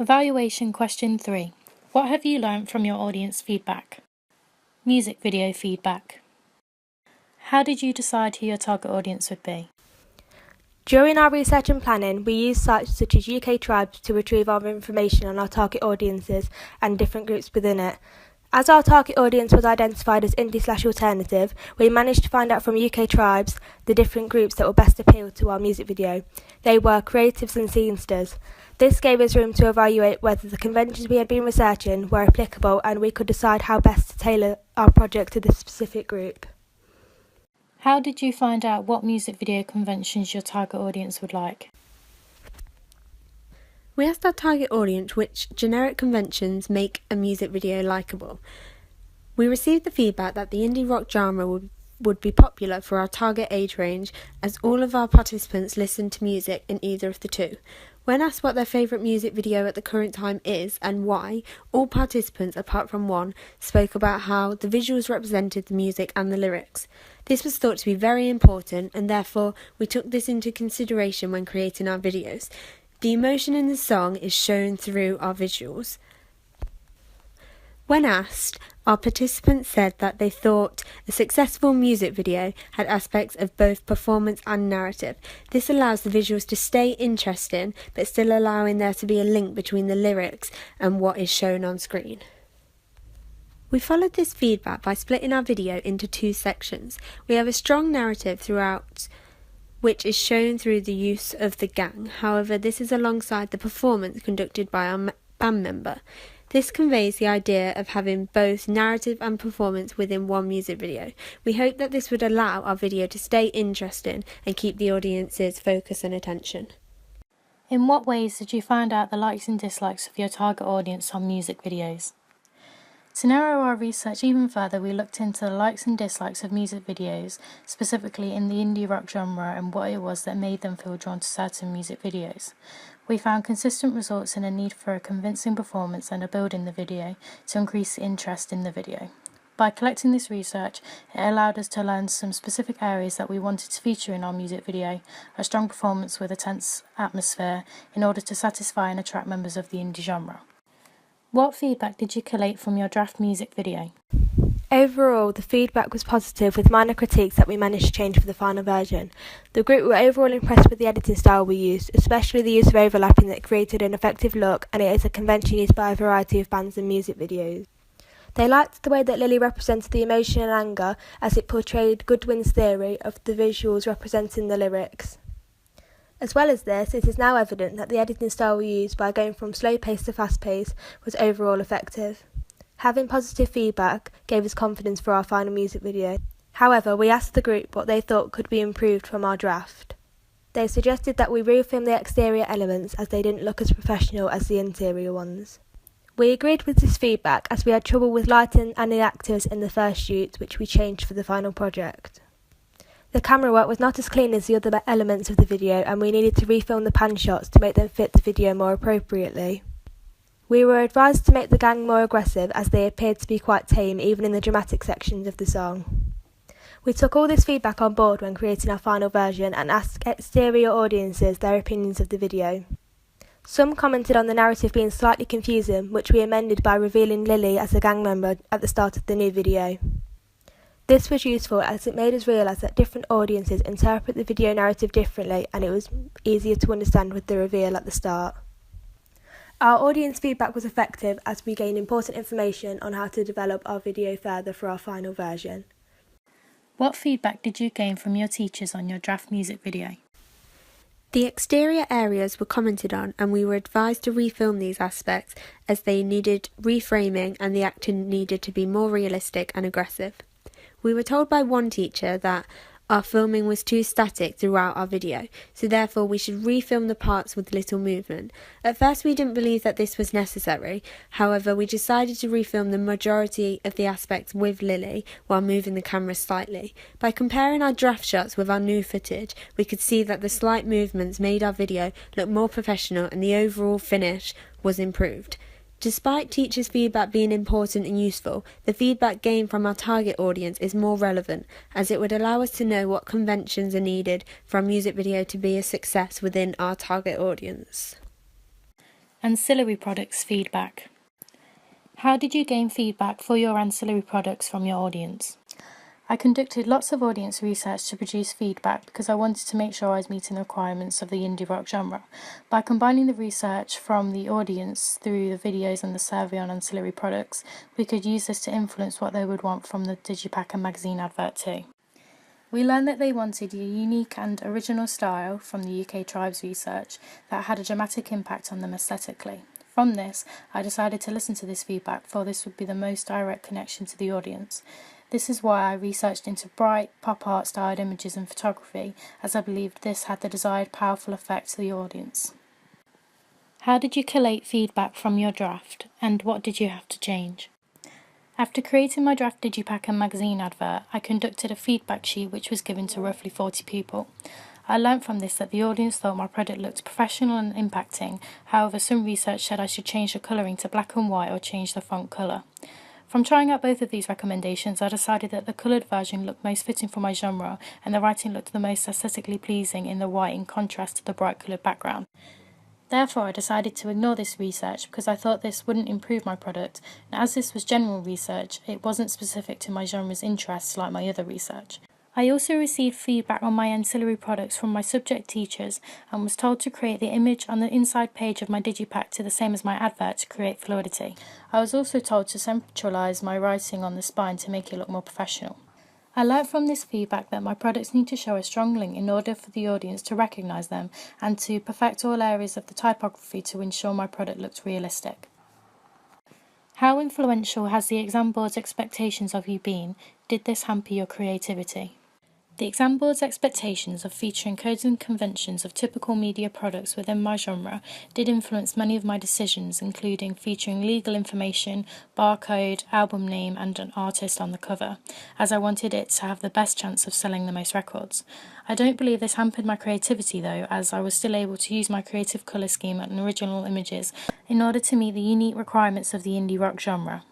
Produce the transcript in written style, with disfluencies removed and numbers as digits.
Evaluation question 3. What have you learnt from your audience feedback? Music video feedback. How did you decide who your target audience would be? During our research and planning, we used sites such as UK Tribes to retrieve our information on our target audiences and different groups within it. As our target audience was identified as indie/alternative, we managed to find out from UK Tribes the different groups that will best appeal to our music video. They were creatives and scenesters. This gave us room to evaluate whether the conventions we had been researching were applicable, and we could decide how best to tailor our project to this specific group. How did you find out what music video conventions your target audience would like? We asked our target audience which generic conventions make a music video likeable. We received the feedback that the indie rock genre would be popular for our target age range, as all of our participants listen to music in either of the two. When asked what their favourite music video at the current time is and why, all participants, apart from one, spoke about how the visuals represented the music and the lyrics. This was thought to be very important, and therefore we took this into consideration when creating our videos. The emotion in the song is shown through our visuals. When asked, our participants said that they thought a successful music video had aspects of both performance and narrative. This allows the visuals to stay interesting, but still allowing there to be a link between the lyrics and what is shown on screen. We followed this feedback by splitting our video into two sections. We have a strong narrative throughout, which is shown through the use of the gang. However, this is alongside the performance conducted by our band member. This conveys the idea of having both narrative and performance within one music video. We hope that this would allow our video to stay interesting and keep the audience's focus and attention. In what ways did you find out the likes and dislikes of your target audience on music videos? To narrow our research even further, we looked into the likes and dislikes of music videos, specifically in the indie rock genre, and what it was that made them feel drawn to certain music videos. We found consistent results in a need for a convincing performance and a build in the video to increase interest in the video. By collecting this research, it allowed us to learn some specific areas that we wanted to feature in our music video: a strong performance with a tense atmosphere in order to satisfy and attract members of the indie genre. What feedback did you collate from your draft music video? Overall, the feedback was positive, with minor critiques that we managed to change for the final version. The group were overall impressed with the editing style we used, especially the use of overlapping that created an effective look, and it is a convention used by a variety of bands and music videos. They liked the way that Lily represented the emotion and anger, as it portrayed Goodwin's theory of the visuals representing the lyrics. As well as this, it is now evident that the editing style we used by going from slow-paced to fast-paced was overall effective. Having positive feedback gave us confidence for our final music video. However, we asked the group what they thought could be improved from our draft. They suggested that we refilm the exterior elements, as they didn't look as professional as the interior ones. We agreed with this feedback, as we had trouble with lighting and the actors in the first shoot, which we changed for the final project. The camera work was not as clean as the other elements of the video, and we needed to refilm the pan shots to make them fit the video more appropriately. We were advised to make the gang more aggressive, as they appeared to be quite tame even in the dramatic sections of the song. We took all this feedback on board when creating our final version and asked exterior audiences their opinions of the video. Some commented on the narrative being slightly confusing, which we amended by revealing Lily as a gang member at the start of the new video. This was useful, as it made us realise that different audiences interpret the video narrative differently, and it was easier to understand with the reveal at the start. Our audience feedback was effective, as we gained important information on how to develop our video further for our final version. What feedback did you gain from your teachers on your draft music video? The exterior areas were commented on, and we were advised to refilm these aspects, as they needed reframing and the acting needed to be more realistic and aggressive. We were told by one teacher that our filming was too static throughout our video, so therefore we should refilm the parts with little movement. At first we didn't believe that this was necessary, however we decided to refilm the majority of the aspects with Lily while moving the camera slightly. By comparing our draft shots with our new footage, we could see that the slight movements made our video look more professional and the overall finish was improved. Despite teachers' feedback being important and useful, the feedback gained from our target audience is more relevant, as it would allow us to know what conventions are needed for a music video to be a success within our target audience. Ancillary products feedback. How did you gain feedback for your ancillary products from your audience? I conducted lots of audience research to produce feedback because I wanted to make sure I was meeting the requirements of the indie rock genre. By combining the research from the audience through the videos and the survey on ancillary products, we could use this to influence what they would want from the Digipack and magazine advert too. We learned that they wanted a unique and original style from the UK Tribes research that had a dramatic impact on them aesthetically. From this, I decided to listen to this feedback, for this would be the most direct connection to the audience. This is why I researched into bright, pop art styled images and photography, as I believed this had the desired powerful effect to the audience. How did you collate feedback from your draft, and what did you have to change? After creating my draft Digipack and magazine advert, I conducted a feedback sheet which was given to roughly 40 people. I learnt from this that the audience thought my product looked professional and impacting, however some research said I should change the colouring to black and white or change the font colour. From trying out both of these recommendations, I decided that the coloured version looked most fitting for my genre and the writing looked the most aesthetically pleasing in the white in contrast to the bright coloured background. Therefore, I decided to ignore this research because I thought this wouldn't improve my product, and as this was general research, it wasn't specific to my genre's interests like my other research. I also received feedback on my ancillary products from my subject teachers and was told to create the image on the inside page of my Digipack to the same as my advert to create fluidity. I was also told to centralise my writing on the spine to make it look more professional. I learnt from this feedback that my products need to show a strong link in order for the audience to recognise them and to perfect all areas of the typography to ensure my product looked realistic. How influential has the exam board's expectations of you been? Did this hamper your creativity? The exam board's expectations of featuring codes and conventions of typical media products within my genre did influence many of my decisions, including featuring legal information, barcode, album name and an artist on the cover, as I wanted it to have the best chance of selling the most records. I don't believe this hampered my creativity though, as I was still able to use my creative colour scheme and original images in order to meet the unique requirements of the indie rock genre.